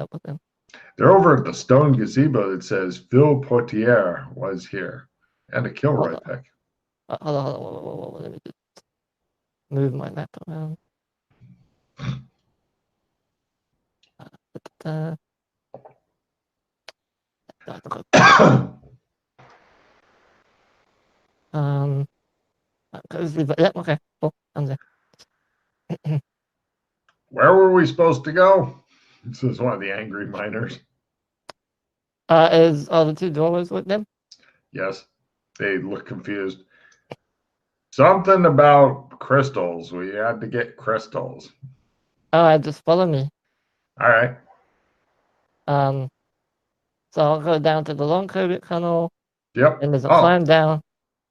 up with them. They're over at the stone gazebo that says Phil Potier was here. And a Kilroy pick. Hold on. Let me just move my map around. Yeah, okay, cool. I'm there. Where were we supposed to go? This is one of the angry miners. Is all the two dwellers with them? Yes. They look confused. Something about crystals. We had to get crystals. Just follow me. All right. So I'll go down to the long COVID tunnel. Yep. And there's a climb down.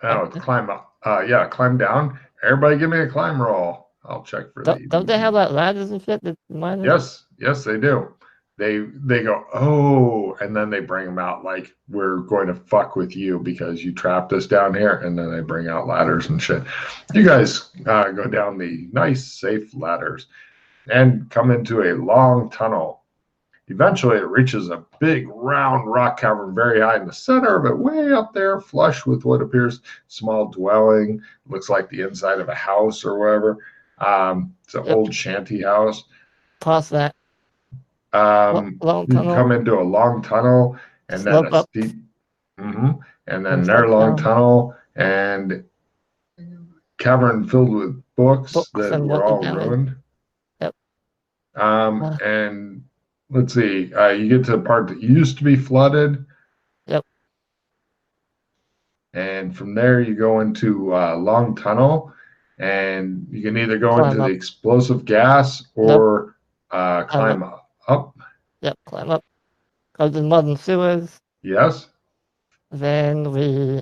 Oh, climb up. Yeah, climb down. Everybody give me a climb roll. I'll check for Don't they have like ladders and shit? Yes, they do. They go, oh, and then they bring them out like, we're going to fuck with you because you trapped us down here, and then they bring out ladders and shit. You guys go down the nice, safe ladders and come into a long tunnel. Eventually, it reaches a big, round rock cavern very high in the center of it, way up there, flush with what appears small dwelling. Looks like the inside of a house or whatever. It's an old shanty house. Past that. You come into a long tunnel and then a steep, and then their long tunnel and cavern filled with books that were all ruined. Yep. And let's see, you get to the part that used to be flooded. Yep. And from there you go into a long tunnel, and you can either go into the explosive gas or climb up. Yep, climb up. Go to the modern sewers. Yes. Then we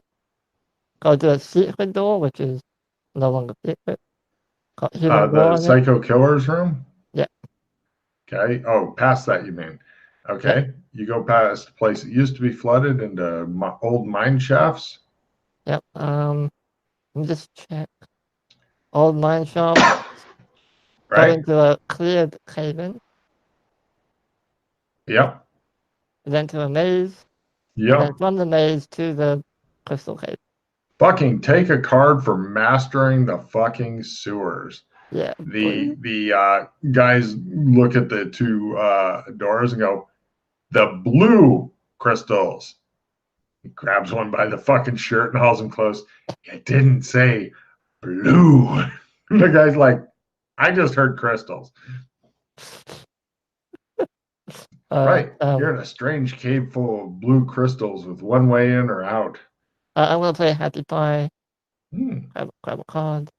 go to a secret door, which is no longer secret. The psycho killer's room? Yeah. Okay. Oh, past that you mean. Okay. Yep. You go past a place that used to be flooded into old mine shafts. Yep. Let me just check. Old mine shaft. Right. Go into a cleared cave-in. Yep. Then to a maze. Yep. And then from the maze to the crystal cave. Fucking take a card for mastering the fucking sewers. Yeah. The guys look at the two doors and go, the blue crystals. He grabs one by the fucking shirt and hauls him close. It didn't say blue. The guy's like, I just heard crystals. Right. You're in a strange cave full of blue crystals with one way in or out. I'm going to play Happy Pie. Grab a card.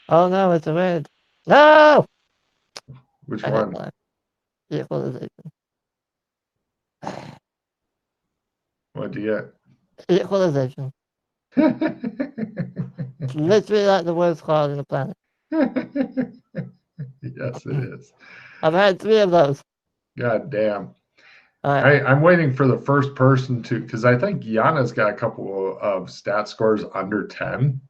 Oh no, it's a red. No! Which one? Equalization. What'd you get? Equalization. It's literally like the worst card on the planet. Yes, it is. I've had 3 of those. God damn. I'm waiting for the first person to, because I think Yana's got a couple of stat scores under 10.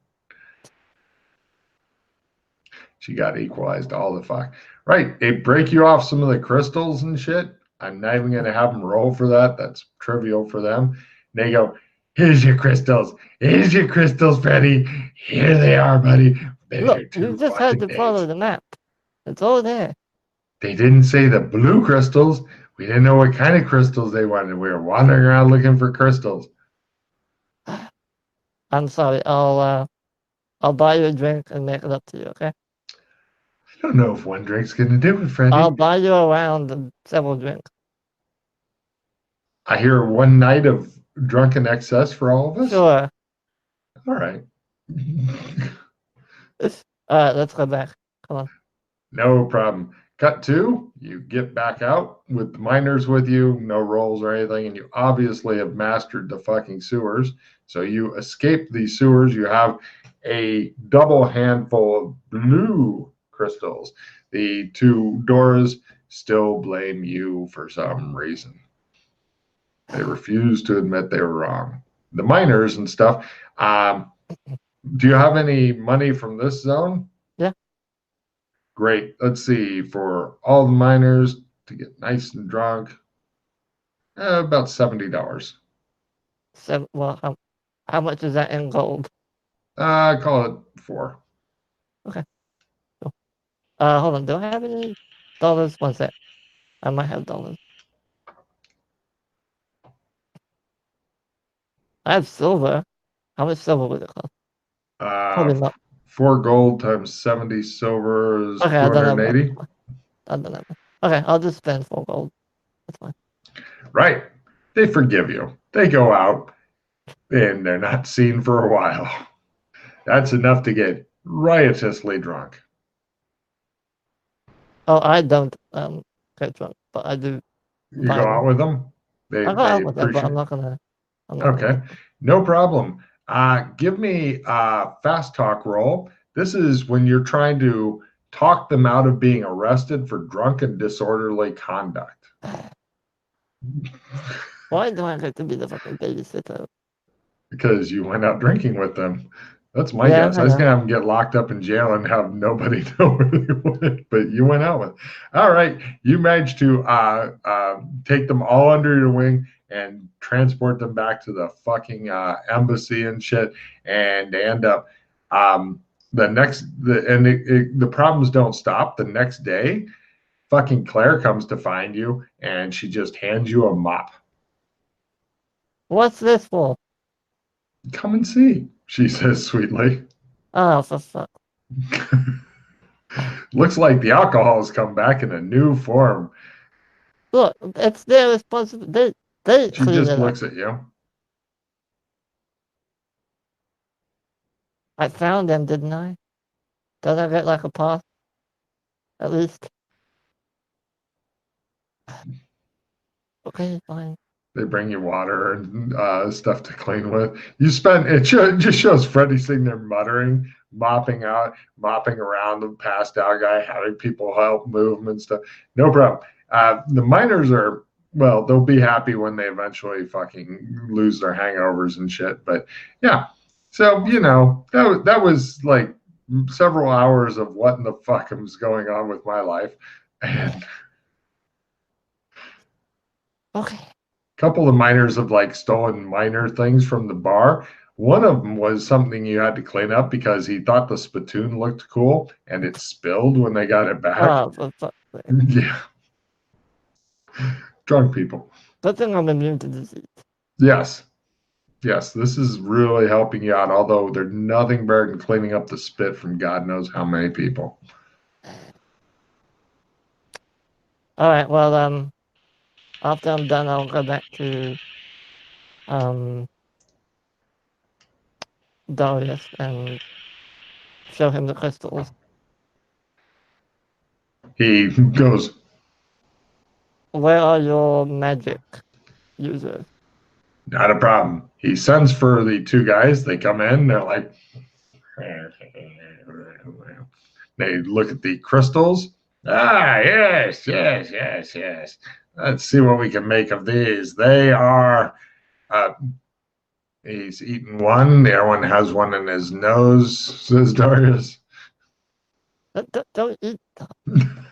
She got equalized all the fuck. Right. They break you off some of the crystals and shit. I'm not even going to have them roll for that. That's trivial for them. And they go, here's your crystals. Here's your crystals, Freddy. Here they are, buddy. Look, you just had to follow the map. It's all there. They didn't say the blue crystals. We didn't know what kind of crystals they wanted. We were wandering around looking for crystals. I'm sorry. I'll buy you a drink and make it up to you, okay? I don't know if one drink's going to do it, Freddy. I'll buy you a round of several drinks. I hear one night of drunken excess for all of us? Sure. All right. Let's go back. Come on. No problem. Cut 2, you get back out with the miners with you, no rolls or anything, and you obviously have mastered the fucking sewers. So you escape the sewers. You have a double handful of blue crystals. The 2 doors still blame you for some reason. They refuse to admit they were wrong. The miners and stuff. Do you have any money from this zone? Yeah. Great. Let's see. For all the miners to get nice and drunk, about $70. Well, how much is that in gold? Call it 4. Okay. Cool. Hold on. Do I have any dollars? One sec. I might have dollars. I have silver. How much silver would it cost? Uh, Probably not. 4 gold times 70 silver is Okay, I don't have one. 280. I don't have one. Okay, I'll just spend 4 gold. That's fine. Right. They forgive you. They go out and they're not seen for a while. That's enough to get riotously drunk. Oh, I don't get drunk, but I do You buy go out them. with them. I go They out with them, but appreciate. I'm not gonna Okay, get them. no problem. Give me a fast talk roll. This is when you're trying to talk them out of being arrested for drunk and disorderly conduct. Why do I get to be the fucking babysitter? Because you went out drinking with them. That's my Yeah, guess. I I was know. gonna have them get locked up in jail and have nobody know where they went, but you went out with. All right, you managed to take them all under your wing and transport them back to the fucking embassy and shit, and they end up the problems don't stop. The next day, fucking Claire comes to find you, and she just hands you a mop. What's this for? Come and see, she says sweetly. Oh, for fuck. Looks like the alcohol has come back in a new form. Look, it's their responsibility. They She clean just it up. looks at you. I found them, didn't I? Don't I get like a pass? At least. Okay, fine. They bring you water and stuff to clean with. You spend it just shows Freddie sitting there muttering, mopping around the passed out guy, having people help move him and stuff. No problem. The miners are well, they'll be happy when they eventually fucking lose their hangovers and shit. But yeah, so that was like several hours of what in the fuck was going on with my life, and Okay. couple of miners have like stolen minor things from the bar. One of them was something you had to clean up because he thought the spittoon looked cool and it spilled when they got it back. Oh, for fuck's sake. Yeah, drunk people. Good thing I'm immune to disease. Yes, yes, this is really helping you out. Although there's nothing better than cleaning up the spit from God knows how many people. Alright, well, after I'm done, I'll go back to, um, Darius and show him the crystals. He goes, Where are your magic users? not a problem. He sends for the two guys. They come in. They're like, they look at the crystals. Ah, yes, yes, yes, yes. Let's see what we can make of these. They are. Uh, he's eaten one. The other one has one in his nose, says Darius. Don't eat them.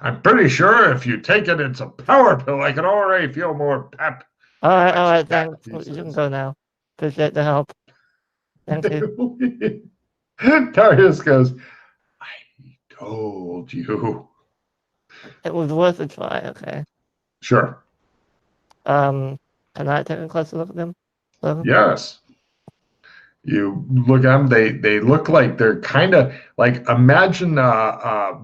I'm pretty sure if you take it, it's a power pill. I can already feel more pep. That's Alright, pep, thanks. he You can says. go now. Appreciate the help. Thank you. Darius goes, I told you. It was worth a try, okay. Sure. Can I take a closer look at them? Yes. You look at them, they look like they're kind of like imagine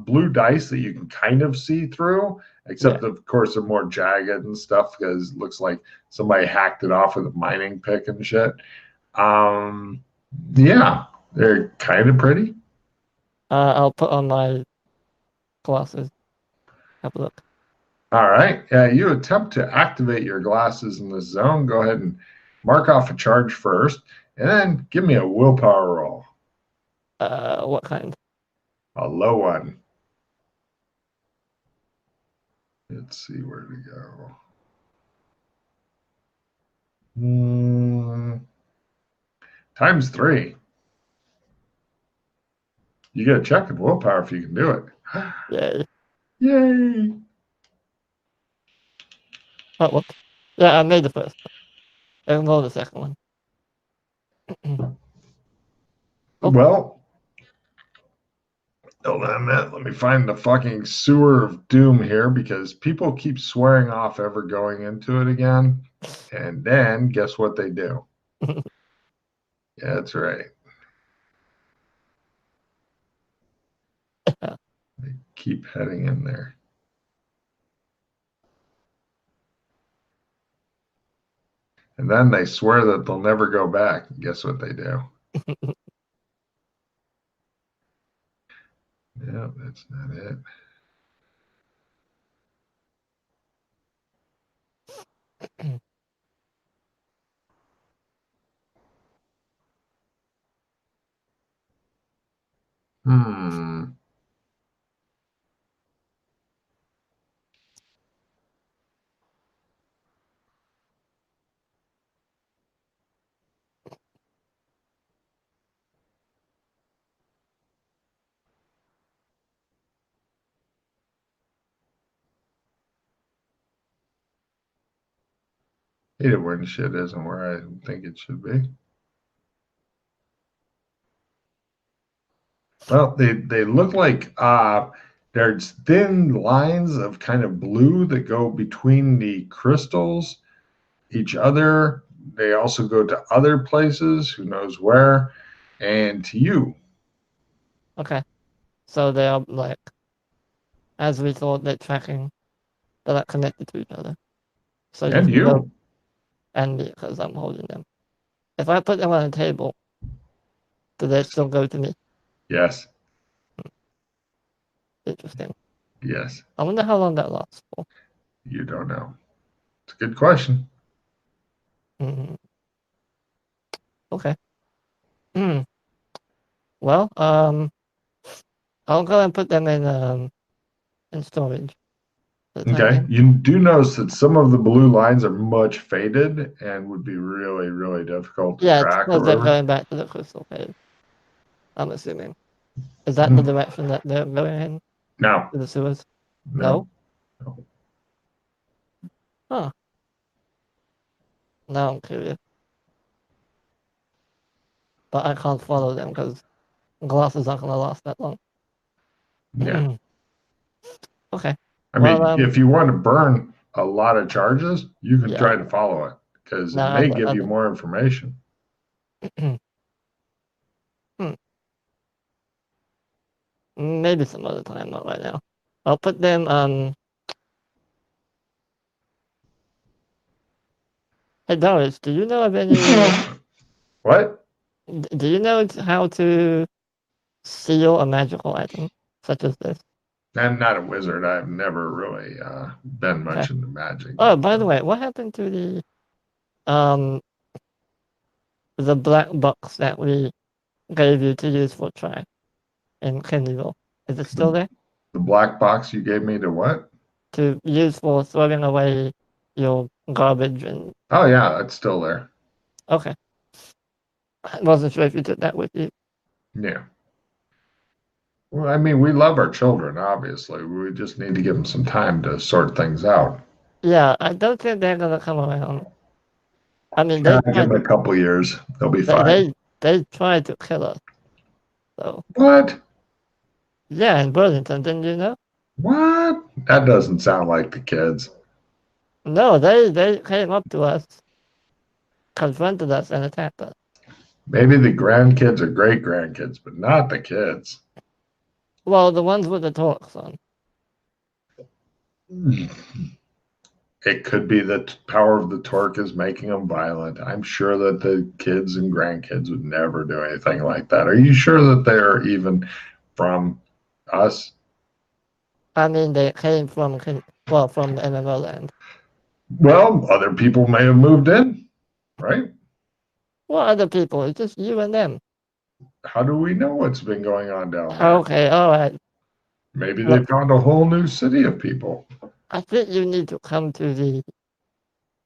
blue dice that you can kind of see through, Yeah. except of course they're more jagged and stuff because it looks like somebody hacked it off with a mining pick and shit. Um, yeah, they're kind of pretty. I'll put on my glasses. Have a look. All right. You attempt to activate your glasses in the zone. Go ahead and mark off a charge first, and then give me a willpower roll. What kind? A low one. Let's see where to go. Times 3. You got to check with willpower if you can do it. Yay. Yay! Oh, whoops. Yeah, I made the first one. Ignore the second one. Oh. Well, hold on a minute. Let me find the fucking sewer of doom here because people keep swearing off ever going into it again. And then guess what they do? Yeah, that's right. They keep heading in there. And then they swear that they'll never go back. Guess what they do? Yeah, that's not it. Hmm. Hate it when shit isn't where I think it should be. Well, they look like there's thin lines of kind of blue that go between the crystals, each other. They also go to other places, who knows where, and to you. Okay. So they are like, as we thought, they're tracking, they're like connected to each other. So you And can go you. and me because I'm holding them. If I put them on a table, do they still go to me? Yes. Interesting. Yes. I wonder how long that lasts for. You don't know. It's a good question. Mm, okay. Mm. Well, I'll go and put them in storage for the time Okay. being. You do notice that some of the blue lines are much faded and would be really, really difficult to Yeah, it's track or because they're whatever. going back to the crystal cave. I'm assuming. Is that the Hmm. direction that they're going in? No, To the sewers? No? no, no. Huh. Now I'm curious. But I can't follow them because glasses aren't gonna last that long. Yeah. Okay. I Well, mean, if you want to burn a lot of charges, you can yeah. try to follow it because No, it I may don't. give I you more information. don't. Hmm. Maybe some other time, not right now. I'll put them on. Hey, Doris, do you know of any? What? Do you know how to seal a magical item such as this? I'm not a wizard. I've never really been Okay. much into magic. Oh, by the way, what happened to um the black box that we gave you to use for try in Kennyville? Is it still The, there? the black box you gave me to what? To use for throwing away your garbage and Oh, yeah, it's still there. okay. I wasn't sure if you took that with you. Yeah. Well, I mean, we love our children, obviously. We just need to give them some time to sort things out. Yeah, I don't think they're gonna come around. I mean, Give them a couple years. They'll be they fine. they, they tried to kill us. So What? yeah, in Burlington, didn't you know? What? That doesn't sound like the kids. No, they came up to us, confronted us, and attacked us. Maybe the grandkids are great grandkids, but not the kids. Well, the ones with the torques on. It could be that power of the torque is making them violent. I'm sure that the kids and grandkids would never do anything like that. Are you sure that they're even from us? I mean, they came from from the MMO land. Well, other people may have moved in, right? What other people? It's just you and them. How do we know what's been going on down there? Okay, all right. Maybe they Look, found a whole new city of people. I think you need to come to the.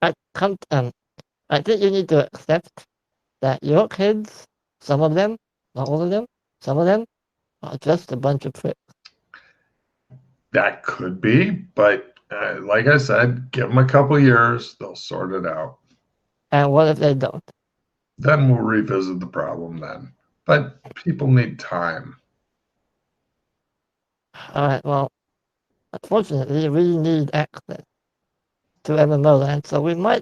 I come. I think you need to accept that your kids, some of them, not all of them, some of them Just a bunch of pricks. That could be, but like I said, give them a couple years, they'll sort it out. And what if they don't? Then we'll revisit the problem then. But people need time. All right, well, unfortunately, we need access to MMO land, so we might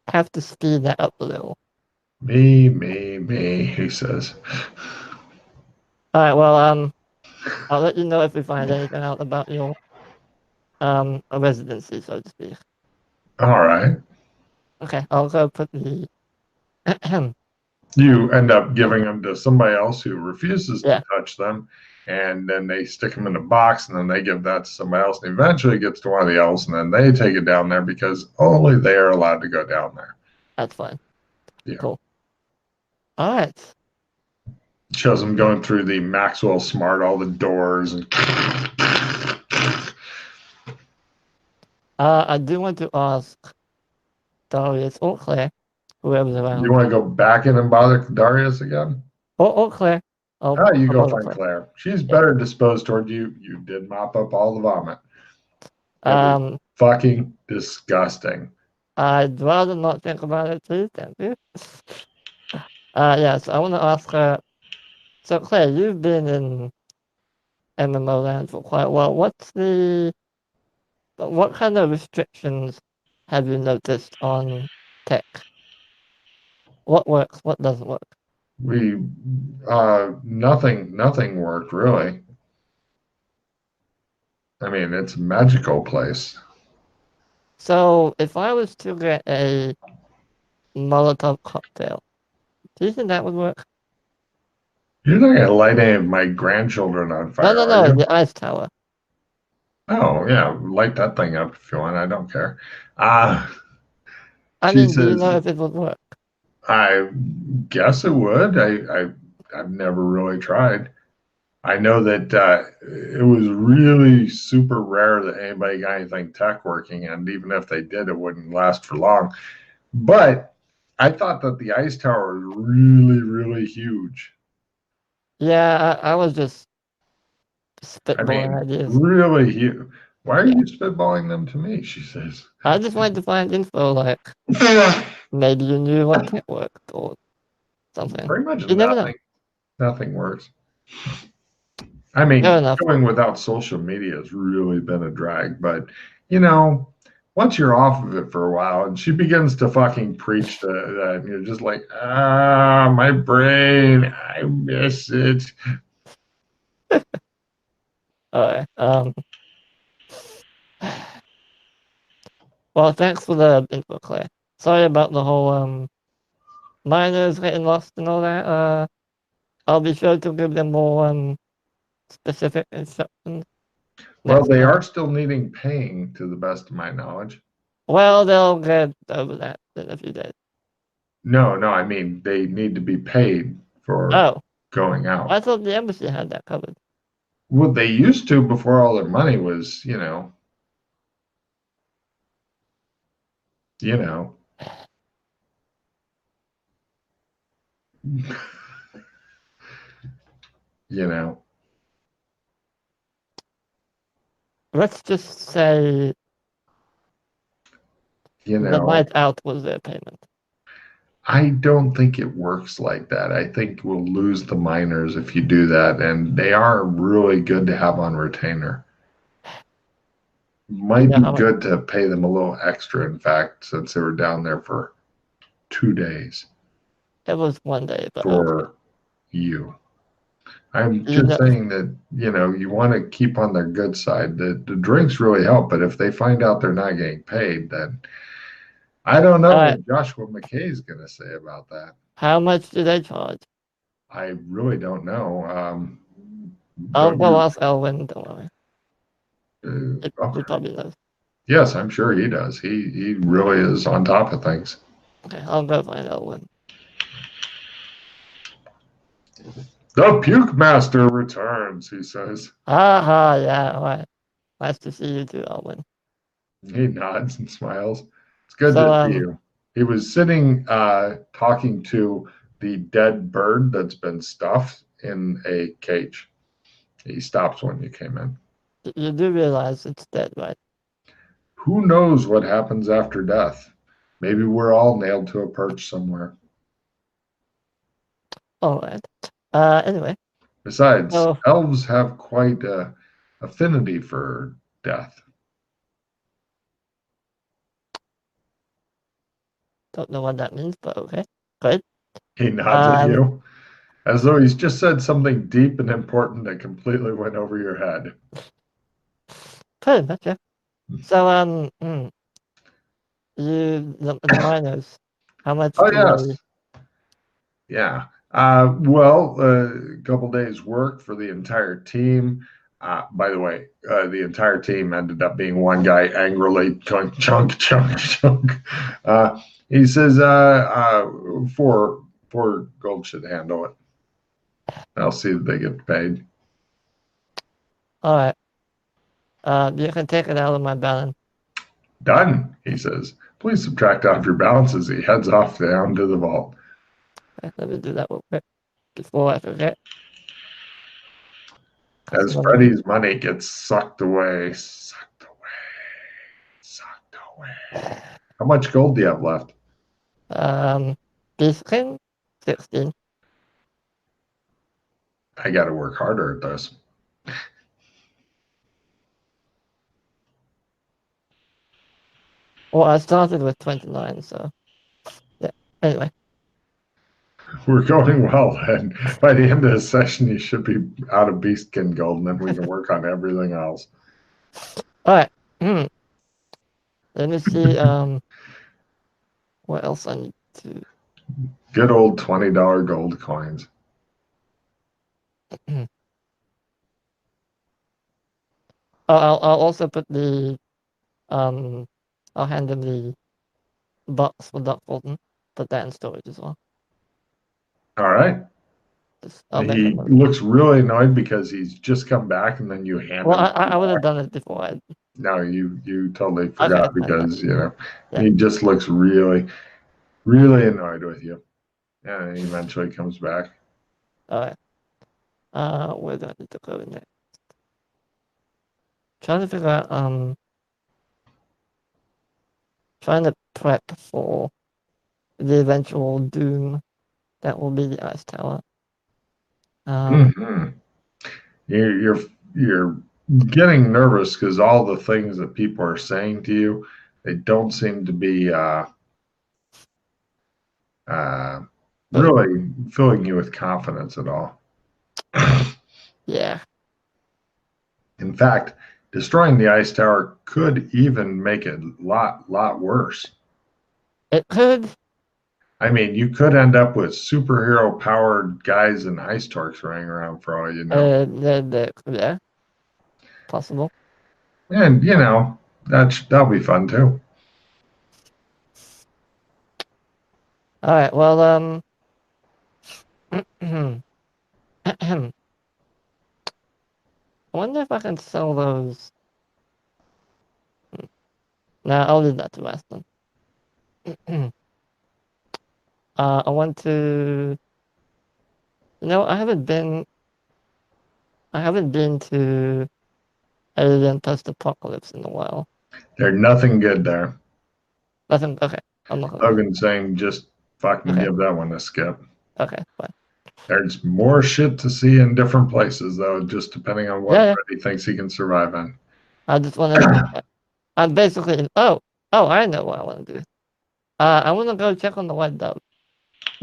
have to speed that up a little. Me, he says. All right, well, I'll let you know if we find anything out about your residency, so to speak. All right. Okay, I'll go put the You end up giving them to somebody else who refuses yeah, to touch them, and then they stick them in a box, and then they give that to somebody else, and eventually it gets to one of the elves, and then they take it down there because only they are allowed to go down there. that's fine. Yeah. Cool. All right. Shows them going through the Maxwell Smart, all the doors, and I do want to ask Darius or Claire, whoever's around. you want to go back in and bother Darius again? Or Claire. Ah, you I'll go bother find Claire. She's better disposed toward you. You did mop up all the vomit. It was fucking disgusting. I'd rather not think about it, please. Thank you. Yes, I want to ask her. So, Claire, you've been in MMO land for quite a while. What kind of restrictions have you noticed on tech? What works? What doesn't work? We nothing worked really. I mean, it's a magical place. So, if I was to get a Molotov cocktail, do you think that would work? You're not gonna light any of my grandchildren on fire, No, are you? the ice tower. Oh yeah, light that thing up if you want. I don't care. Uh I she mean, do you says, know if it would work? I guess it would. I've never really tried. I know that it was really super rare that anybody got anything tech working, and even if they did, it wouldn't last for long. But I thought that the ice tower was really, really huge. Yeah, I was just I spitballing mean, ideas. really huge. Why are Yeah. you spitballing them to me? She says. I just wanted to find info, like maybe you knew what tech worked or something. Pretty much You never know. nothing works. I Fair mean, enough. going without social media has really been a drag, but you know, once you're off of it for a while and she begins to fucking preach to that, and you're just like, my brain, I miss it. Alright. Well, thanks for the info, Claire. Sorry about the whole miners getting lost and all that. I'll be sure to give them more specific instructions Well, next they time. are still needing paying to the best of my knowledge. Well, they'll get over that in a few days. No, I mean, they need to be paid for Oh, going out. I thought the embassy had that covered. Well, they used to before all their money was, you know, you know, Let's just say you the know. night out was their payment. I don't think it works like that. I think we'll lose the miners if you do that, and they are really good to have on retainer. You Might know be how much? good to pay them a little extra, in fact, since they were down there for 2 days It was one day, but okay. for you. I'm You just know, saying that, you want to keep on their good side. The drinks really help, but if they find out they're not getting paid, then I don't know all right. what Joshua McKay is going to say about that. How much do they charge? I really don't know. Well, ask Elwin. Don't worry. He Okay. probably knows. Yes, I'm sure he does. He really is on top of things. Okay, I'll go find Elwin. The Puke Master returns, he says. Aha, yeah, all right. Nice to see you too, Elwin. He nods and smiles. It's good So, to see you. He was sitting talking to the dead bird that's been stuffed in a cage. He stops when you came in. You do realize it's dead, right? Who knows what happens after death? Maybe we're all nailed to a perch somewhere. All right. Anyway, Besides, so elves have quite a affinity for death. don't know what that means, but okay, great. He nods at Um, you as though he's just said something deep and important that completely went over your head. pretty much, yeah. So, the miners, how much Oh, do they? yes. Yeah. Well, a couple days work for the entire team. By the way, the entire team ended up being one guy angrily chunk, chunk, chunk, chunk. He says, four gold should handle it. I'll see that they get paid. All right. You can take it out of my balance. Done, he says. Please subtract off your balance as he heads off down to the vault. Okay, let me do that real quick before I forget. As Money. Freddy's money gets sucked away, sucked away, sucked away. How much gold do you have left? Beefkin, 16. I got to work harder at this. Well, I started with 29, so yeah. Anyway, We're going well, and by the end of the session, you should be out of beastkin gold, and then we can work on everything else. all right. Let me see. What else I need to? Good old $20 gold coins. I'll also put the I'll hand him the box for Duck Fulton. Put that in storage as well. All right. I'll make He him. looks really annoyed because he's just come back, and then you hand Well, him. I would have done it before. No, you totally Okay, forgot because yeah. he just looks really, really annoyed with you. And he eventually comes back. All right. Where do I need to go next? Trying to figure out. Trying to prep for the eventual doom that will be the ice tower. Mm-hmm. You're getting nervous because all the things that people are saying to you, they don't seem to be really filling you with confidence at all. Yeah. In fact, destroying the ice tower could even make it a lot worse. It could. I mean, you could end up with superhero powered guys and ice torques running around for all you know. Yeah. Possible. And that'll be fun too. All right. Well, I wonder if I can sell those. Nah, I'll leave that to Weston. I want to. I haven't been. I haven't been to Alien Post Apocalypse in a while. There's nothing good there. Nothing. Okay. I'm not gonna. Logan saying just fucking Okay. give that one a skip. Okay. Fine. There's more shit to see in different places, though, just depending on what Yeah. Freddy thinks he can survive in. I just want to. I'm basically. Oh, I know what I want to do. I want to go check on the white dove.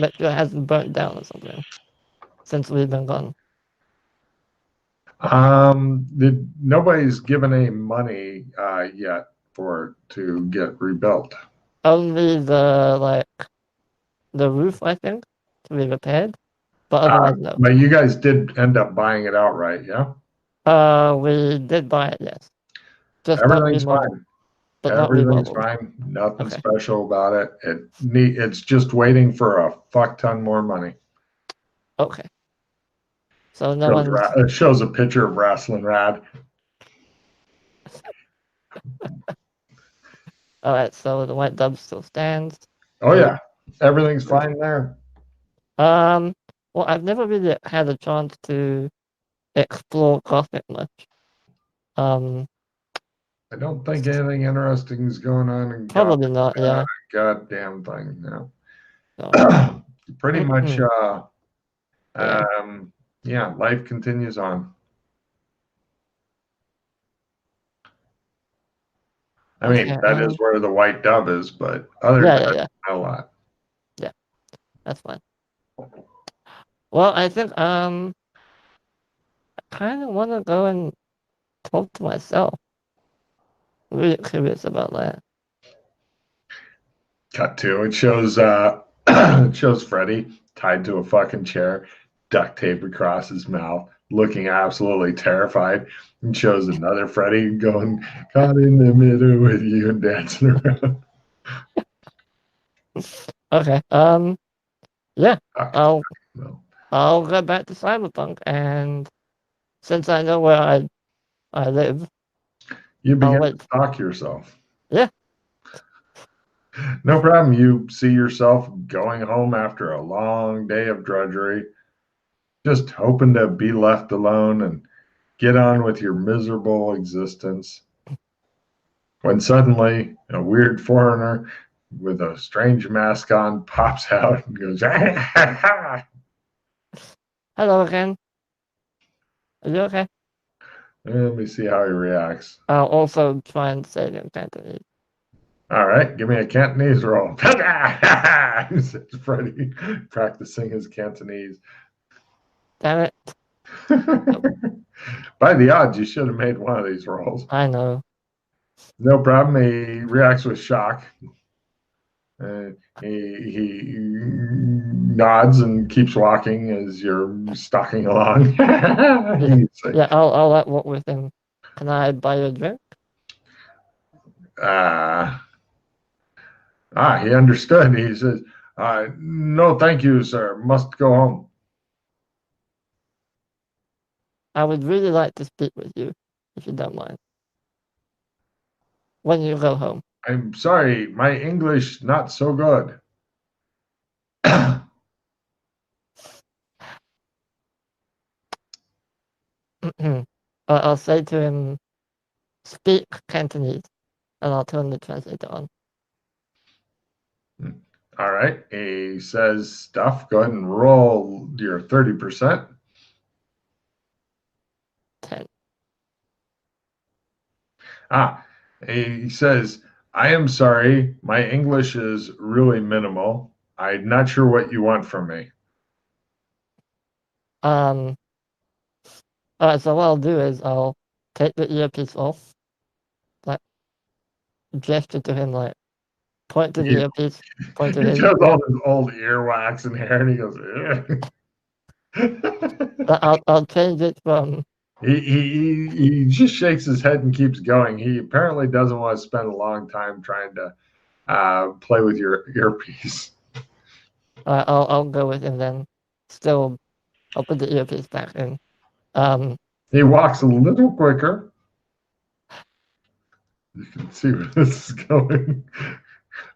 Make sure it hasn't burnt down or something since we've been gone. Nobody's given any money yet for it to get rebuilt. Only the roof, I think, to be repaired. But otherwise, no. But you guys did end up buying it outright, yeah? We did buy it, yes. Just not Everything's remodeled. fine. But not Everything's remodeled. fine. Nothing Okay. special about it. It's just waiting for a fuck ton more money. Okay. So no one's. It shows a picture of Wrestling Rad. All right. So the white dove still stands. Oh yeah, everything's fine there. Well, I've never really had a chance to explore Gothic much. I don't think anything interesting is going on in Probably Gothic. not. Yeah. Goddamn thing now. So, Pretty much. yeah. Yeah, life continues on. I mean, Okay. that is where the white dove is, but other than that, Yeah. not a lot. Yeah. That's fine. Well, I think I kind of want to go and talk to myself. I'm really curious about that. Cut to it shows it shows Freddy tied to a fucking chair, duct tape across his mouth, looking absolutely terrified, and shows another Freddy going caught in the middle with you and dancing around. Okay. Yeah. Okay. Well, I'll go back to Cyberpunk, and since I know where I live, you I'll begin wait. to talk yourself. Yeah. No problem. You see yourself going home after a long day of drudgery, just hoping to be left alone and get on with your miserable existence. When suddenly a weird foreigner with a strange mask on pops out and goes, let Hello again. Are you okay? me see how he reacts. I'll also try and say it in Cantonese. All right, give me a Cantonese roll. Says Freddy, practicing his Cantonese. Damn it. By the odds, you should have made one of these rolls. I know. No problem. He reacts with shock. He nods and keeps walking as you're stalking along. Yeah, I'll walk with him. Can I buy you a drink? He understood. He says, no, thank you, sir. Must go home. I would really like to speak with you, if you don't mind. When you go home. I'm sorry, my English not so good. I'll say to him, speak Cantonese, and I'll turn the translator on. All right. He says stuff. Go ahead and roll your 30%. 10. He says, I am sorry. My English is really minimal. I'm not sure what you want from me. Alright, so what I'll do is I'll take the earpiece off, like, gesture to him, like, point to the He, earpiece, point to he his shows ear. all his old earwax and hair, and he goes, I'll change it from. he just shakes his head and keeps going. He apparently doesn't want to spend a long time trying to play with your earpiece. I'll go with him then. Still, I'll put the earpiece back in. He walks a little quicker. You can see where this is going.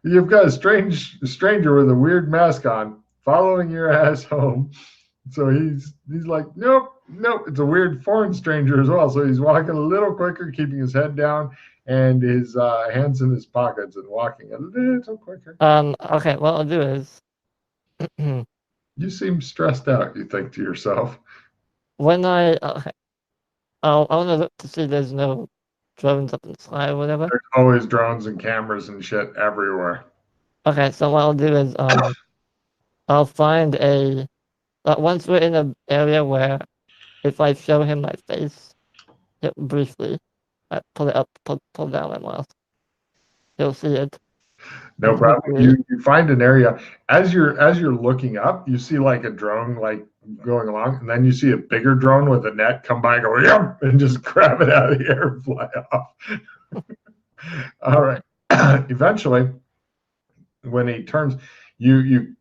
You've got a stranger with a weird mask on following your ass home. So he's like, nope. It's a weird foreign stranger as well. So he's walking a little quicker, keeping his head down and his hands in his pockets and walking a little quicker. Okay, what I'll do is You seem stressed out, you think to yourself. when I'll want to look to see there's no drones up in the sky or whatever. There's always drones and cameras and shit everywhere. Okay, so what I'll do is I'll find once we're in an area where if I show him my face, briefly, I pull it up, pull down my mouth, he'll see it. No problem. You find an area as you're looking up, you see like a drone like going along, and then you see a bigger drone with a net come by, and go yep, and just grab it out of the air and fly off. All right. Eventually, when he turns, you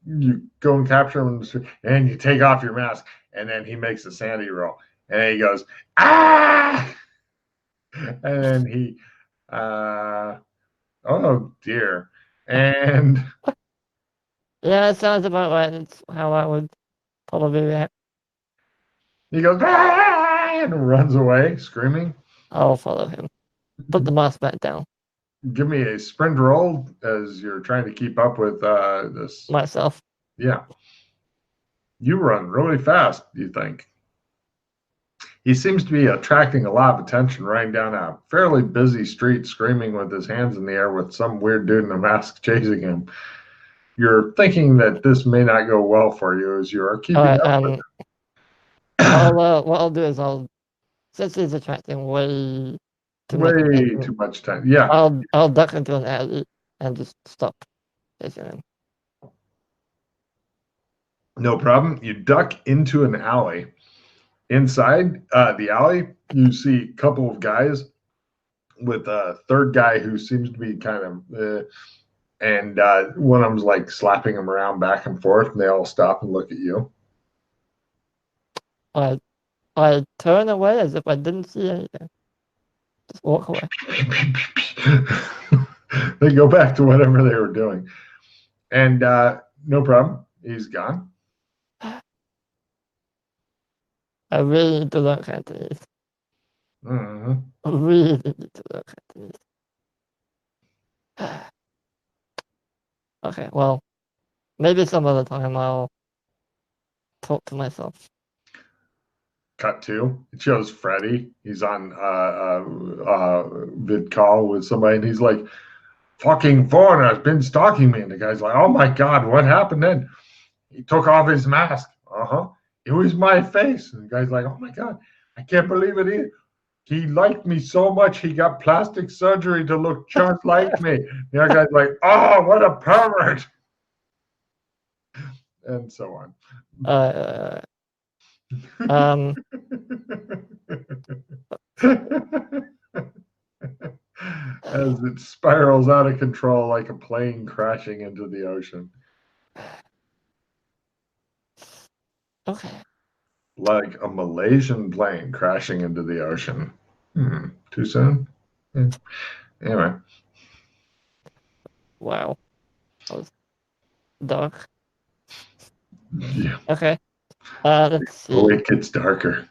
go and capture him, and you take off your mask, and then he makes a sandy roll, and then he goes ah, and then he oh dear. And yeah, it sounds about right. It's how I would probably react. he goes, ah! and runs away, screaming. I'll follow him. Put the mask back down. Give me a sprint roll as you're trying to keep up with this. Myself. Yeah. You run really fast, you think. He seems to be attracting a lot of attention, running down a fairly busy street, screaming with his hands in the air with some weird dude in a mask chasing him. You're thinking that this may not go well for you as you are keeping up with him. What I'll do is since he's attracting way too much attention, too much time. Yeah. I'll duck into an alley and just stop chasing him. No problem. You duck into an alley. Inside the alley, you see a couple of guys with a third guy who seems to be kind of, and one of them's like slapping him around back and forth, and they all stop and look at you. I turn away as if I didn't see anything. Just walk away. They go back to whatever they were doing. And no problem. He's gone. I really need to learn Cantonese. Mm-hmm. I really need to learn Cantonese. Okay, well, maybe some other time I'll talk to myself. Cut to. It shows Freddy. He's on vid call with somebody, and he's like, fucking foreigner's been stalking me. And the guy's like, oh my God, what happened then? He took off his mask. Uh-huh. It was my face. And the guy's like, oh my God, I can't believe it. He liked me so much, he got plastic surgery to look just like me. The other guy's like, oh, what a pervert. And so on. As it spirals out of control like a plane crashing into the ocean. Okay. Like a Malaysian plane crashing into the ocean. Too soon? Anyway. Wow. That was dark. Yeah. Okay. Let's see. Oh, it gets darker.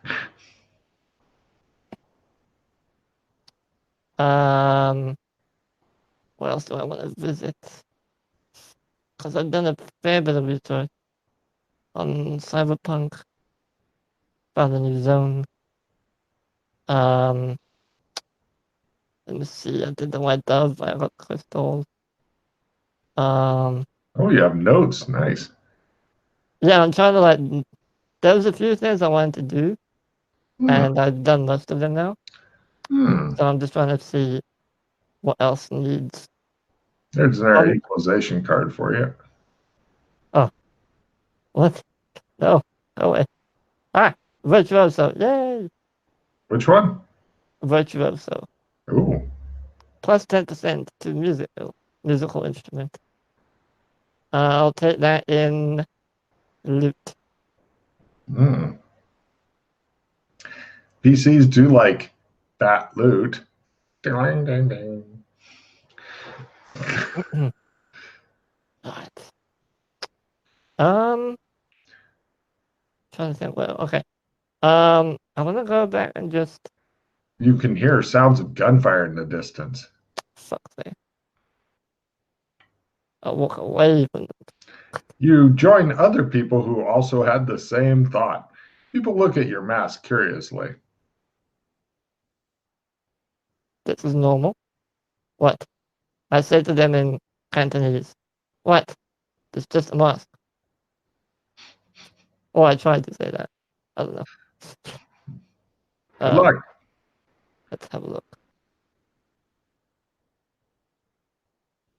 What else do I want to visit? Because I've done a fair bit of research on Cyberpunk. Found a new zone. Let me see. I did the White Dove. I got crystals. Oh, you have notes. Nice. Yeah, I'm trying to there was a few things I wanted to do, and I've done most of them now. So I'm just trying to see what else needs. There's an equalization card for you. Oh. What? No. Go away. Virtuoso. Yay! Which one? Virtuoso. Ooh. Plus 10% to musical instrument. I'll take that in loot. PCs do like that loot. Ding, ding, ding. Alright. Trying to think. Well, okay. I'm gonna go back and just. You can hear sounds of gunfire in the distance. Fuck's sake. I'll walk away from them. You join other people who also had the same thought. People look at your mask curiously. This is normal. What? I say to them in Cantonese. What? It's just a mask. Or I tried to say that. I don't know. Good luck. Let's have a look.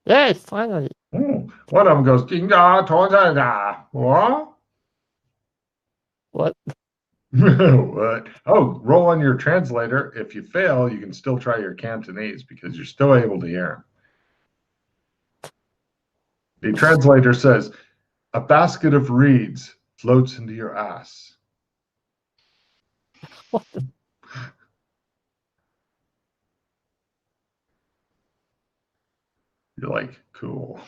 Yes, finally. One of them goes, Ding da, da, da. What? What? What? Oh, roll on your translator. If you fail, you can still try your Cantonese because you're still able to hear him. The translator says, a basket of reeds floats into your ass. What the? You're like, cool.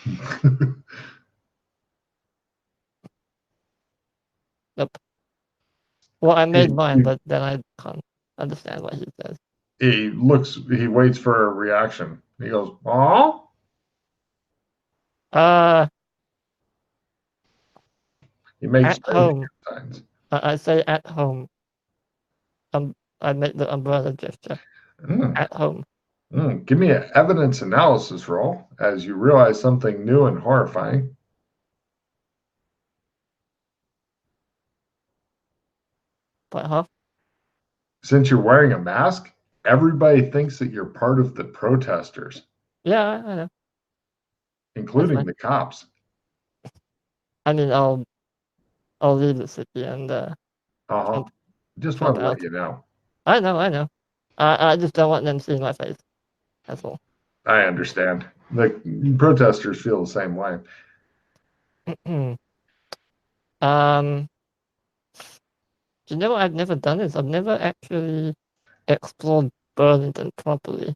Nope. Well, I made mine, but then I can't understand what he says. He waits for a reaction. He goes, "Oh." He makes At home. signs. I say at home. I make the umbrella gesture. At home. Give me an evidence analysis roll as you realize something new and horrifying. But huh? Since you're wearing a mask, everybody thinks that you're part of the protesters, Yeah, I know. including the cops. I mean, I'll leave the city and Just jump want to out. let you know. I know. I just don't want them seeing my face. That's all. I understand. The protesters feel the same way. You know what I've never done is I've never actually explored Burlington properly.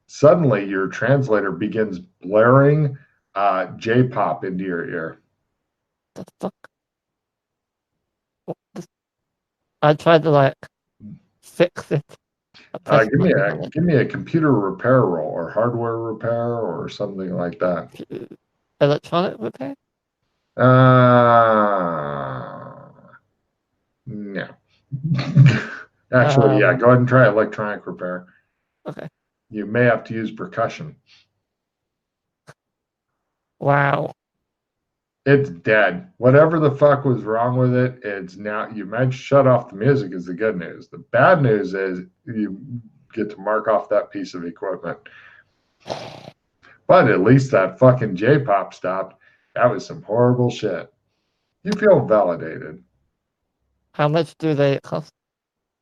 Suddenly, your translator begins blaring J-pop into your ear. The fuck? I tried to fix it. Give me a computer repair roll or hardware repair or something like that. Electronic repair? No. Actually, yeah, go ahead and try electronic repair. Okay. You may have to use percussion. Wow. It's dead. Whatever the fuck was wrong with it, it's now. You might shut off the music is the good news. The bad news is you get to mark off that piece of equipment. But at least that fucking J-pop stopped. That was some horrible shit. You feel validated. How much do they cost?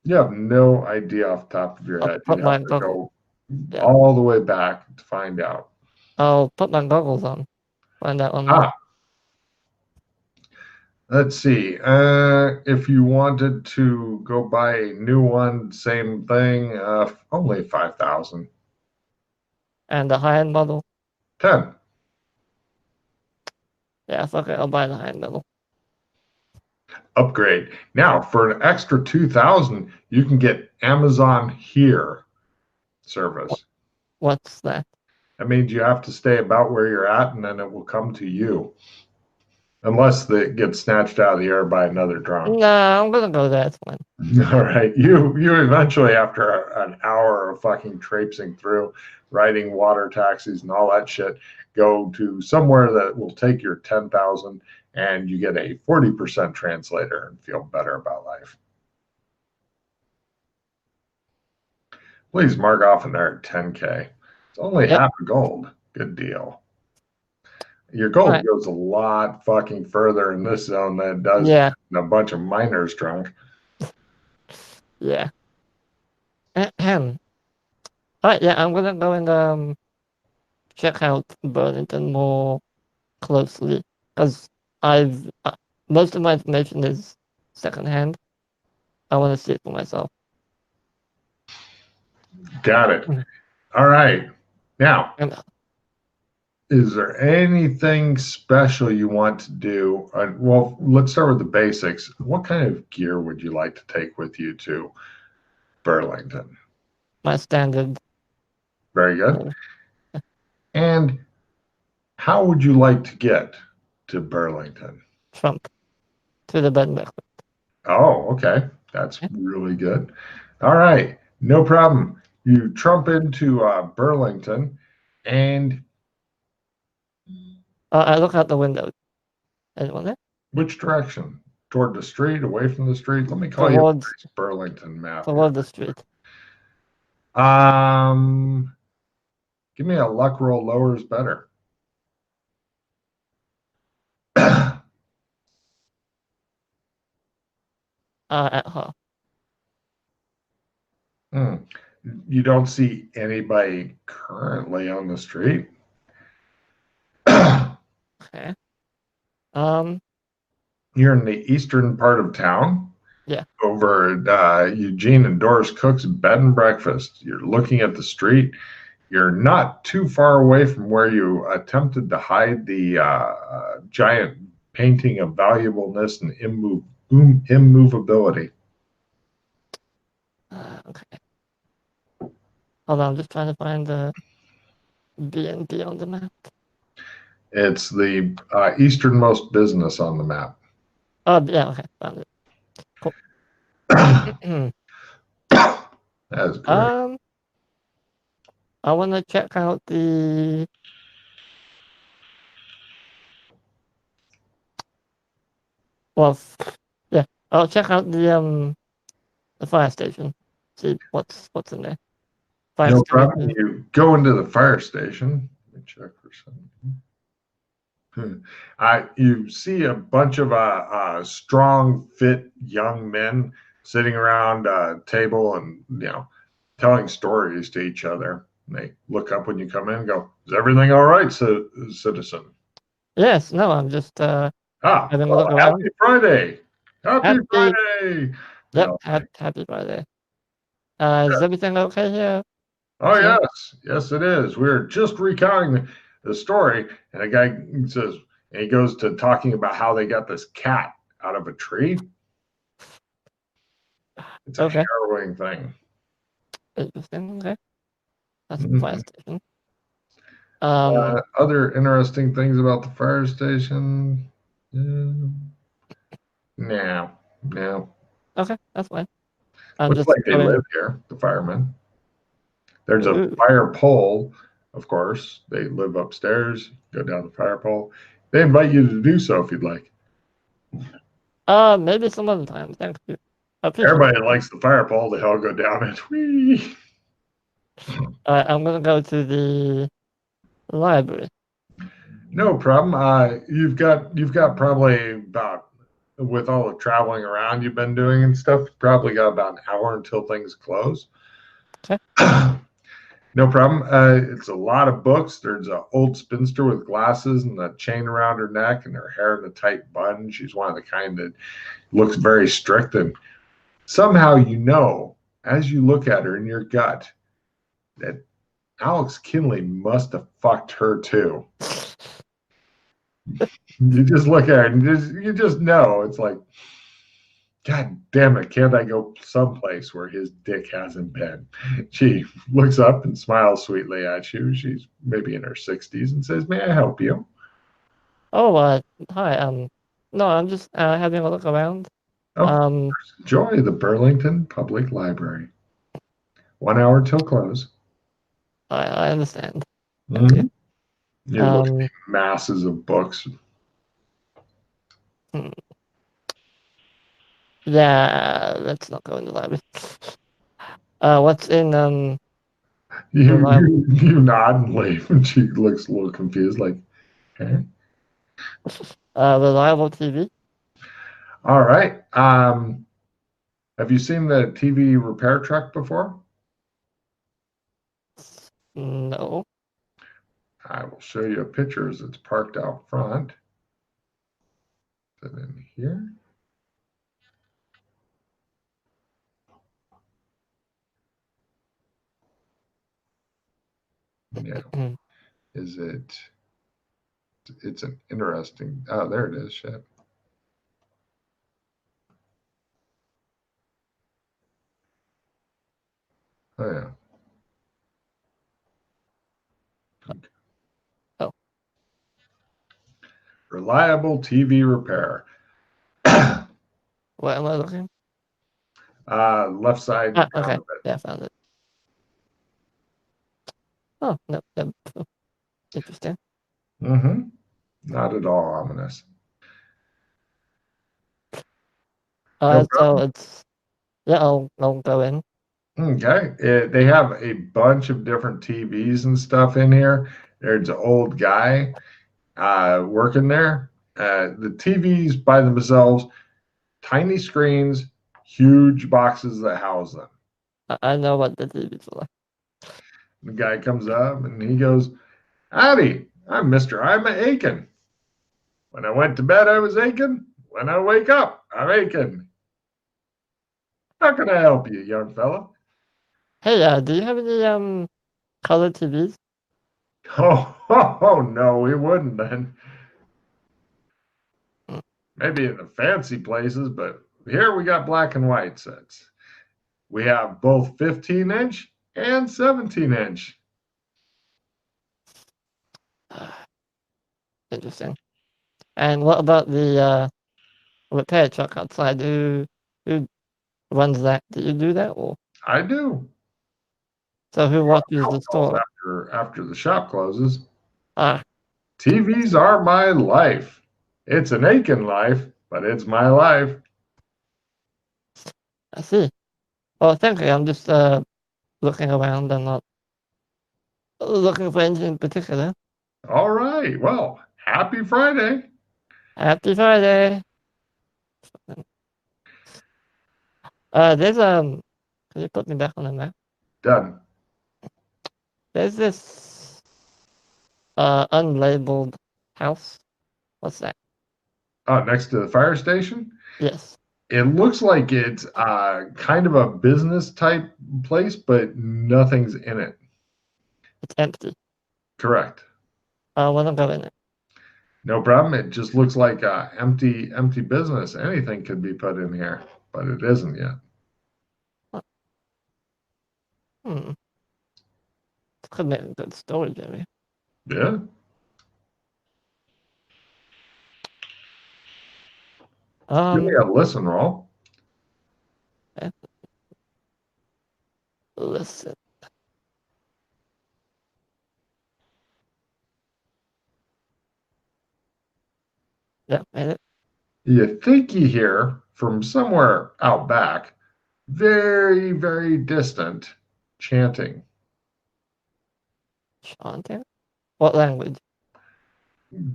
You have no idea off the top of your head. You have to go all the way back to find out. I'll put my goggles on. Find out online. Let's see. If you wanted to go buy a new one, same thing. Only 5,000. And the high-end model? 10. Yeah, fuck it. I'll buy the high-end model. Upgrade. Now, for an extra 2,000, you can get Amazon Here service. What's that? That means you have to stay about where you're at, and then it will come to you. Unless it gets snatched out of the air by another drone. No, I'm gonna go there. It's fine. All right. You eventually, after an hour of fucking traipsing through, riding water taxis and all that shit, go to somewhere that will take your 10,000 and you get a 40% translator and feel better about life. Please mark off in there at 10K. It's only half a gold. Good deal. Your gold goes a lot fucking further in this zone than it does in a bunch of miners drunk. Yeah. All right, yeah, I'm gonna go and check out Burlington more closely because I've most of my information is secondhand. I want to see it for myself. Got it. All right. Now, is there anything special you want to do? Well, let's start with the basics. What kind of gear would you like to take with you to Burlington? My standard. Very good. And how would you like to get to Burlington? Trump. To the bed and breakfast. Oh, okay. That's really good. All right. No problem. You trump into Burlington and... I look out the window. Anyone there? Which direction? Toward the street, away from the street? Let me call you a Burlington map. Toward the street. Give me a luck roll. Lower is better. At her. You don't see anybody currently on the street. Okay. You're in the eastern part of town. Yeah. Over at Eugene and Doris Cook's bed and breakfast. You're looking at the street. You're not too far away from where you attempted to hide the giant painting of valuableness and immovability. Okay. Hold on, I'm just trying to find the B&B on the map. It's the easternmost business on the map. Oh, yeah, okay, found it. Cool. That's great. I want to check out the. Well, yeah, I'll check out the fire station. See what's in there. Fire No problem. extinguisher. You go into the fire station. Let me check for something. You see a bunch of strong, fit young men sitting around a table and telling stories to each other. And they look up when you come in and go, "Is everything all right, citizen?" Yes, no, I'm just having a Well, look around. happy Friday! Happy Happy, Friday! yep, No, happy Friday. Is everything okay here? oh Sir? yes, it is. We're just recounting the story, and a guy says, and he goes to talking about how they got this cat out of a tree. It's a Okay, harrowing thing. interesting. Okay, that's the fire Mhm. station. Um, Other interesting things about the fire station? No, no. okay, that's fine. I'm Looks just like they live going. here, the firemen. There's a Ooh. fire pole, of course. They live upstairs, go down the fire pole. They invite you to do so if you'd like. Maybe some other time. Thank you. I appreciate Everybody it. that likes the fire pole, they all go down it. Whee! I'm gonna go to the library. No problem. You've got probably about, with all the traveling around you've been doing and stuff, probably got about an hour until things close. Okay. No problem. It's a lot of books. There's an old spinster with glasses and a chain around her neck and her hair in a tight bun. She's one of the kind that looks very strict. And somehow as you look at her in your gut, that Alex Kinley must have fucked her too. You just look at her and you just know. It's like, God damn it, can't I go someplace where his dick hasn't been? She looks up and smiles sweetly at you. She's maybe in her 60s and says, "May I help you?" Oh, hi. No, I'm just having a look around. Of Um, course. Enjoy the Burlington Public Library. 1 hour till close. I understand. Thank you. Mm-hmm. You look at Um, the masses of books. hmm, yeah, let's not go in the library. What's in the You library? you nod and leave, and she looks a little confused, like, "Okay, Reliable TV? all right." Have you seen the TV repair truck before? No. I will show you a picture as it's parked out front. Is it in here? Yeah. Is it? It's an interesting. Oh, there it is. Shit. Oh yeah. Oh, Reliable TV repair. what am I looking? Left side Ah, down okay. a bit. Yeah, I found it. Oh, no. Interesting. Mm-hmm. Not at all ominous. No So problem. it's yeah. I'll go in. Okay. They have a bunch of different TVs and stuff in here. There's an old guy working there. The TVs by themselves, tiny screens, huge boxes that house them. I know what the TV's for. The guy comes up and he goes, "Howdy, I'm Mr. I'm aching. When I went to bed, I was aching. When I wake up, I'm aching. How can I help you, young fella?" Hey, do you have any color TVs? Oh, no, we wouldn't then. Maybe in the fancy places, but here we got black and white sets. We have both 15-inch and 17-inch. Interesting. And what about the repair truck outside? Who runs that? Do you do that, or I do. so who watches the Calls store? after the shop closes. Ah, TVs are my life. It's an aching life, but it's my life. I see. Well, thank you. I'm just looking around and not looking for anything in particular. All right. Well, happy Friday. Happy Friday. There's can you put me back on the map? Done. There's this unlabeled house. What's that? Oh, next to the fire station? Yes, It looks like it's kind of a business type place, but nothing's in it. it's empty. Correct. I wanna go in it. No problem. It just looks like empty business. Anything could be put in here, but it isn't yet. Hmm. Could make a good storage area. Yeah. Give me a listen roll. Listen. Yeah, made it. You think you hear from somewhere out back, very, very distant, chanting. Chanting. What language?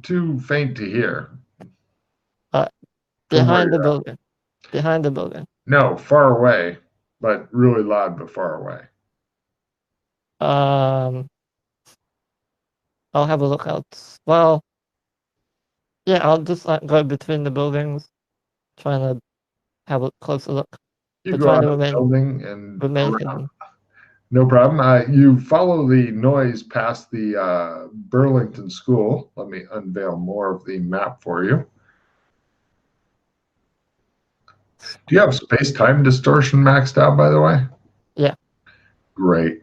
Too faint to hear Uh, from where behind the you're at. building. Behind the building. No, far away, but really loud, but far away. Um, I'll have a look out. Well, yeah, I'll just go between the buildings, trying to have a closer look, You but go trying out to of the building and remain around. hidden. No problem. You follow the noise past the Burlington School. Let me unveil more of the map for you. Do you have space-time distortion maxed out, by the way? Yeah. Great.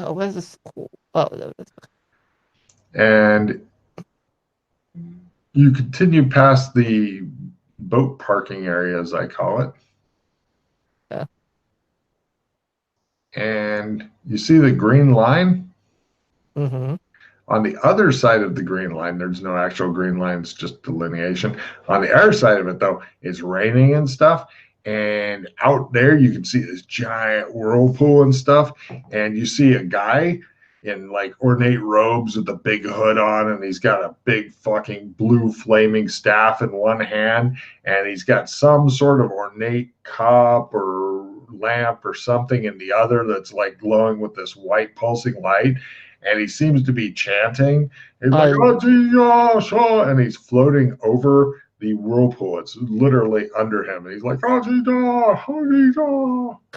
Where's the school? Oh, there it is. And you continue past the boat parking area, as I call it. Yeah. And you see the green line? Mm-hmm. On the other side of the green line, there's no actual green line, it's just delineation. On the other side of it, though, it's raining and stuff. And out there, you can see this giant whirlpool and stuff. And you see a guy in like ornate robes with a big hood on, and he's got a big fucking blue flaming staff in one hand. And he's got some sort of ornate cup or lamp or something in the other that's like glowing with this white pulsing light, and he seems to be chanting. He's like, and he's floating over the whirlpool. It's literally under him. And he's like, Can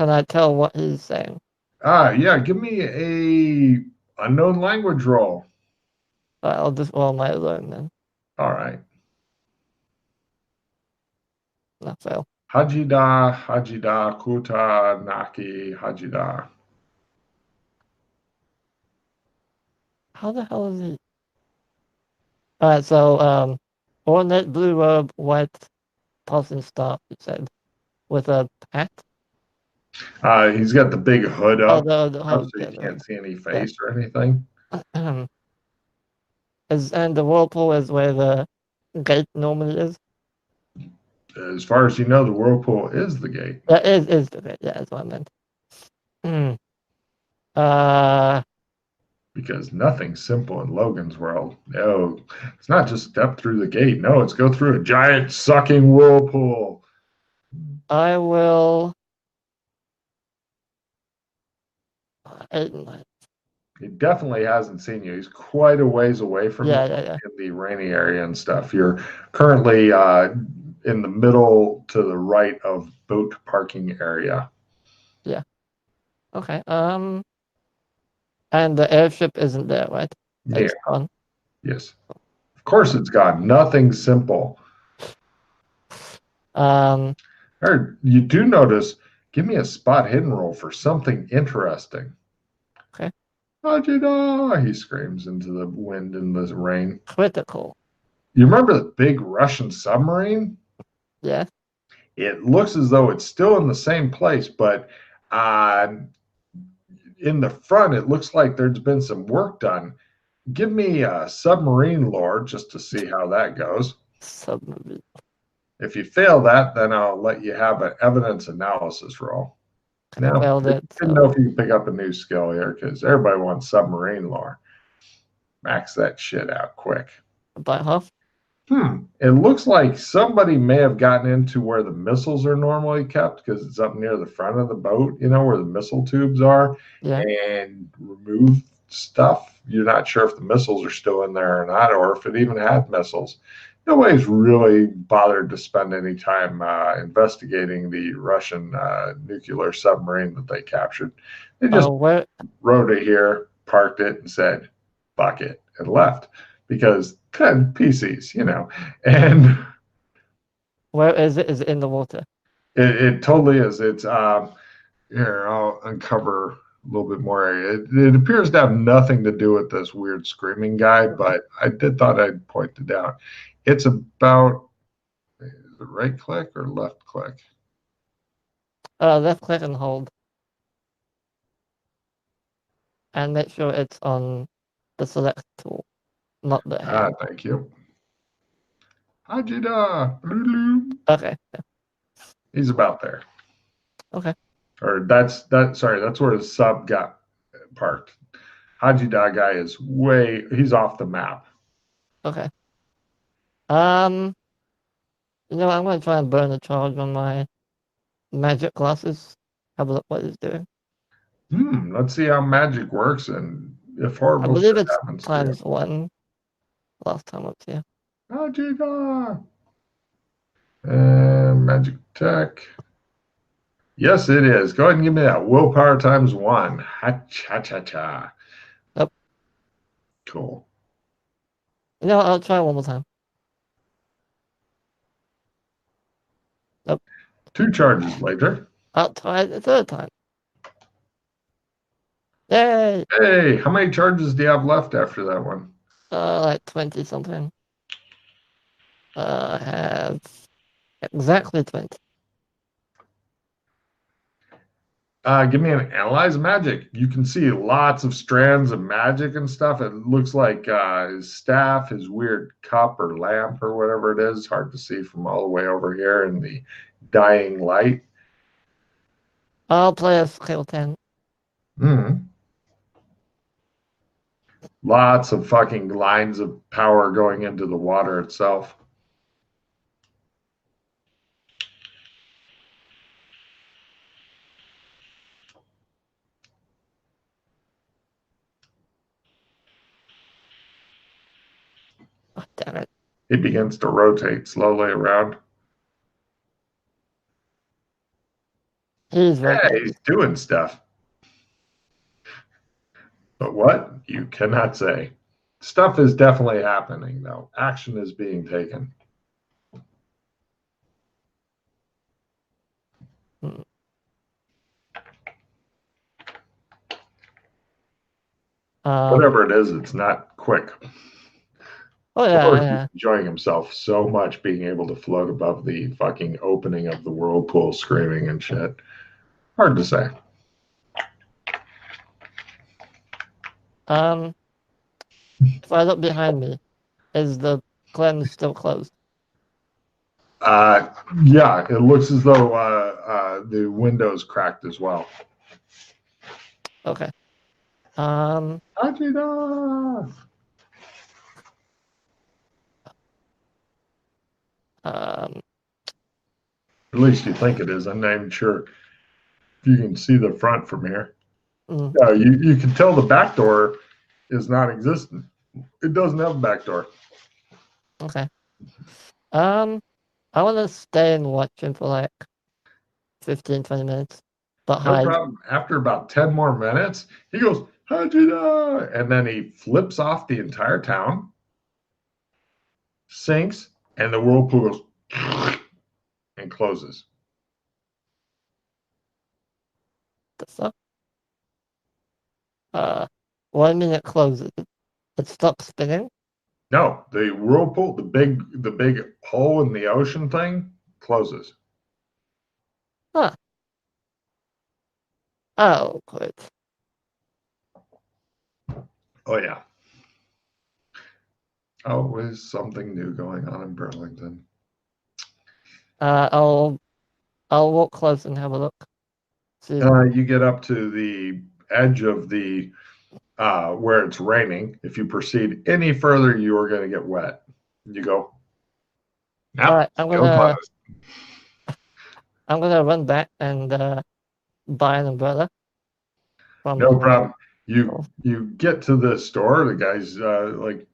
I tell what he's saying? yeah, give me a unknown language roll. I'll just roll my alone then. All right. Not fail. Hajida, Kuta, Naki, Hajida. How the hell is he? Alright, so ornate blue robe, white pulsing staff, you said. With a hat? He's got the big hood Oh, up, the so whole you yeah, can't see any face or anything. and the whirlpool is where the gate normally is? As far as you know, the whirlpool is the gate. Yeah, is the gate, yeah, that's what I meant. Uh Because nothing's simple in Logan's world. No, it's not just step through the gate. No, it's go through a giant sucking whirlpool. I will yeah, He definitely hasn't seen you. He's quite a ways away from you yeah. in the rainy area and stuff. You're currently in the middle to the right of boat parking area. Yeah. Okay. And the airship isn't there, right? Yeah. It's gone. Yes. Of course it's gone. Nothing simple. Um, Or you do notice, give me a spot hidden roll for something interesting. okay. Ajita! He screams into the wind and the rain. Critical. You remember the big Russian submarine? Yeah. It looks as though it's still in the same place, but in the front, it looks like there's been some work done. Give me a submarine lore just to see how that goes. Submarine. If you fail that, then I'll let you have an evidence analysis roll. Now, Failed I it. didn't know if you can pick up a new skill here because everybody wants submarine lore. Max that shit out quick. By half. It looks like somebody may have gotten into where the missiles are normally kept because it's up near the front of the boat, where the missile tubes are, Yeah. and removed stuff. You're not sure if the missiles are still in there or not, or if it even had missiles. Nobody's really bothered to spend any time investigating the Russian nuclear submarine that they captured. They just wrote it here, parked it, and said, fuck it, and left. Because PCs, and where is it? Is it in the water? It totally is. It's here. I'll uncover a little bit more area. It appears to have nothing to do with this weird screaming guy, but I thought I'd point it out. It's about the right click or left click. Left click and hold, and make sure it's on the select tool, not the hand. Thank you. Hajida. Okay. Yeah. He's about there. Okay. Or that's where the sub got parked. Hajida guy is he's off the map. Okay. I'm gonna try and burn a charge on my magic glasses. Have a look what it's doing. Let's see how magic works and if I horrible believe shit it's happens times to 1. Last time up here. Hajida. Magic tech. Yes, it is. Go ahead and give me that willpower times 1. Ha-cha-cha-cha. Yep. Cool. I'll try one more time. Yep. 2 charges later. I'll try the 3rd time. Yay! Hey, how many charges do you have left after that one? Like 20 something. I have exactly 20. Give me an analyze magic. You can see lots of strands of magic and stuff. It looks like his staff, his weird cup or lamp or whatever it is. Hard to see from all the way over here in the dying light. I'll play a skill 10. Lots of fucking lines of power going into the water itself. Oh, damn it. He begins to rotate slowly around. He's rotating. He's doing stuff. But what? You cannot say. Stuff is definitely happening, though. Action is being taken. Whatever it is, it's not quick. Oh, yeah. Enjoying himself so much being able to float above the fucking opening of the whirlpool screaming and shit. Hard to say. If I look behind me, is the cleanse still closed? Yeah, it looks as though the window's cracked as well. Okay. Ajita! At least you think it is. I'm not even sure if you can see the front from here. No, you can tell the back door is non-existent. It doesn't have a back door. Okay. I want to stay and watch him for like 15, 20 minutes. But hide. No problem. After about 10 more minutes, he goes, Hajida! And then he flips off the entire town. sinks, and the whirlpool goes and closes. So, 1 minute closes. It stops spinning. No, the whirlpool, the big hole in the ocean thing, closes. Huh. Oh, great. Oh yeah. Always something new going on in Burlington. I'll walk close and have a look. See. You get up to the edge of the where it's raining. If you proceed any further, you are going to get wet. You go. Nope, All right, I'm gonna run back and buy an umbrella. No problem. You get to the store. The guy's like,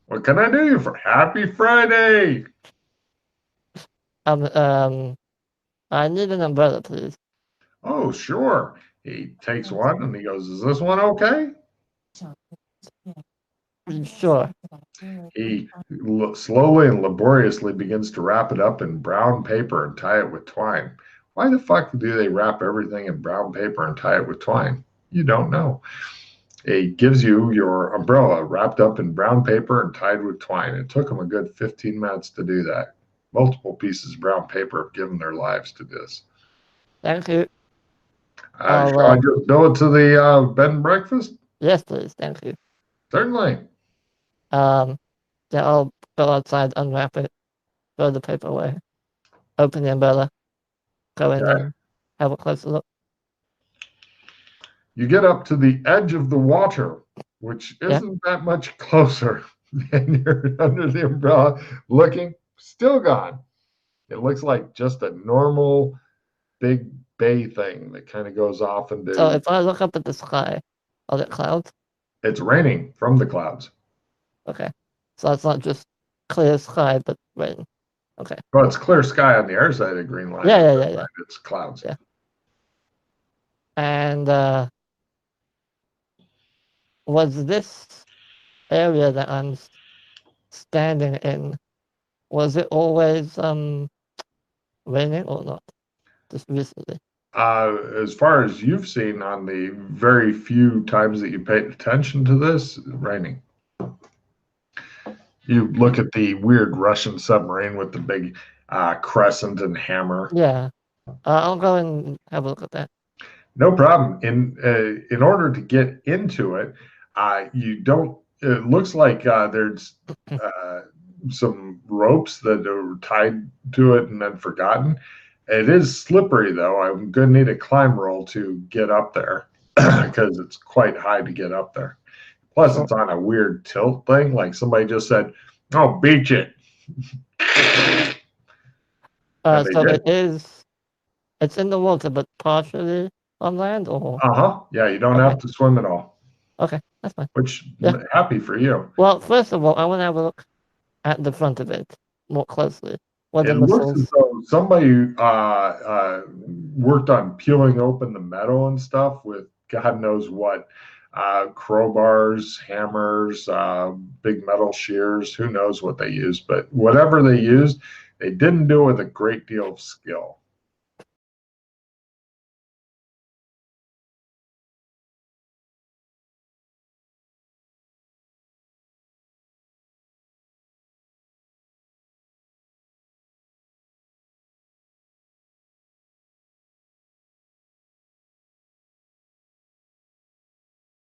"What can I do you for? Happy Friday!" I need an umbrella, please. Oh, sure. He takes one and he goes, "Is this one okay?" Sure. He slowly and laboriously begins to wrap it up in brown paper and tie it with twine. Why the fuck do they wrap everything in brown paper and tie it with twine? You don't know. He gives you your umbrella wrapped up in brown paper and tied with twine. It took him a good 15 minutes to do that. Multiple pieces of brown paper have given their lives to this. Thank you. Shall I just bill it to the bed and breakfast? Yes, please. Thank you. Certainly. Then I'll go outside, unwrap it, throw the paper away, open the umbrella, go in and have a closer look. You get up to the edge of the water, which isn't that much closer, and you're under the umbrella looking, still gone. It looks like just a normal big bay thing that kind of goes off into. So if I look up at the sky, are there clouds? It's raining from the clouds. Okay. So it's not just clear sky, but rain. Okay. Well, it's clear sky on the other side of the green line. Yeah. It's clouds. Yeah. And was this area that I'm standing in, was it always raining or not? Just recently. As far as you've seen on the very few times that you paid attention to this, raining. You look at the weird Russian submarine with the big crescent and hammer. Yeah. I'll go and have a look at that. No problem. In order to get into it, you don't. It looks like there's some ropes that are tied to it and then forgotten. It is slippery though. I'm going to need a climb roll to get up there because it's quite high to get up there. Plus, it's on a weird tilt thing. Like somebody just said, "Oh, beach it." So it's in the water, but partially on land, or? Yeah, you don't have to swim at all. Okay, that's fine. Which, happy for you. Well, first of all, I want to have a look at the front of it more closely. It looks as though somebody worked on peeling open the metal and stuff with God knows what, crowbars, hammers, big metal shears. Who knows what they used? But whatever they used, they didn't do it with a great deal of skill.